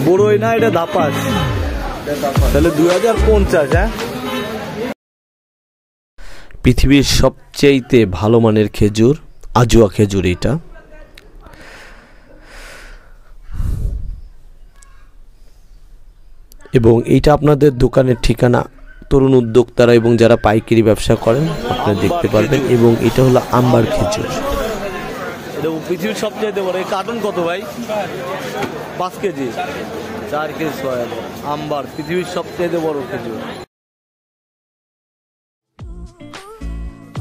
বড়ই না, এটা ধাপাস। তাহলে 2050। হ্যাঁ, পৃথিবীর সবচেয়ে ভালো মানের খেজুর আজুয়া খেজুর এটা। এবং এইটা আপনাদের দোকানের ঠিকানা তরুণ উদ্যোক্তারা এবং যারা পাইকারি ব্যবসা করেন আপনারা দেখতে পারবেন। এবং এটা হলো আম্বার খেজুর। এটা পৃথিবীর সবচেয়ে বড়। এই কার্টন কত ভাই? 5 কেজি, 4 কেজি সয়াল। আম্বার পৃথিবীর সবচেয়ে বড় খেজুর।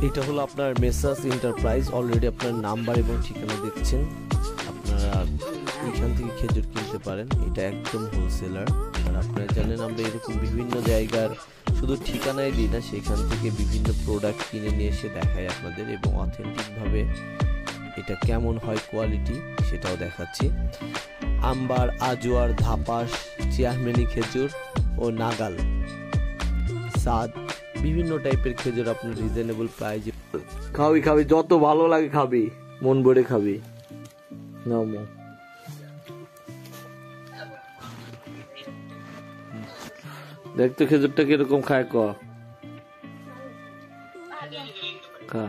এটা হলো আপনার মেসার্স এন্টারপ্রাইজ। অলরেডি আপনার নাম্বার এবং ঠিকানা দেখছেন, আপনারা এখান থেকে খেজুর কিনতে পারেন। এটা একদম হোলসেলার। আর আপনারা জানেন আমরা এরকম বিভিন্ন জায়গার শুধু ঠিকানায় দিই না, সেখান থেকে বিভিন্ন প্রোডাক্ট কিনে নিয়ে এসে দেখাই আপনাদের, এবং অথেন্টিকভাবে এটা কেমন হয় কোয়ালিটি সেটাও দেখাচ্ছি। আম্বার, আজওয়ার, ধাপাস, চেয়ারম্যানি খেজুর ও নাগাল, সাদ, বিভিন্ন টাইপের খেজুর আপনার রিজনেবল প্রাইজে খাবি যত ভালো লাগে খাবি, মন ভরে খাবি। নাও মো, দেখতো খেজুরটা কিরকম খায়। খা,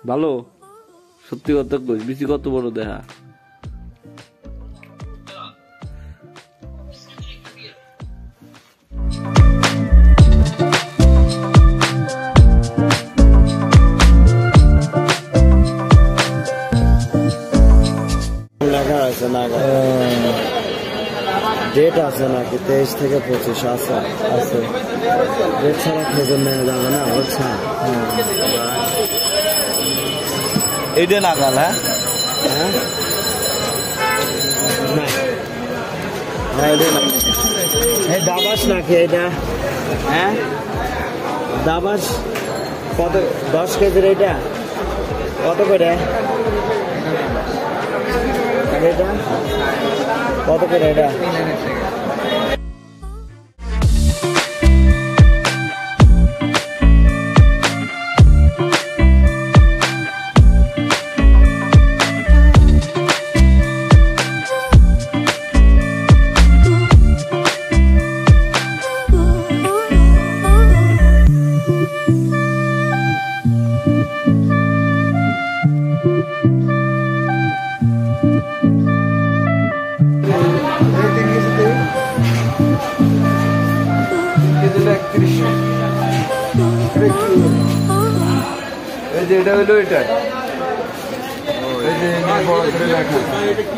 ভালো, সত্যি কথা কই, বিচি কত বড় দেখা। লেখা আছে ডেট আছে নাকি 23 থেকে 25 আছে। ডেট ছাড়া খেজুর নেওয়া যাবে না, বুঝছেন? এইটা নাগাল। হ্যাঁ, এই দাবাস নাকি এটা? হ্যাঁ, দাবাস কত? 10 কেজির এটা কত করে? এটা কত করে এটা? এটা হলো এটা, এই যে বড় করে লেখা।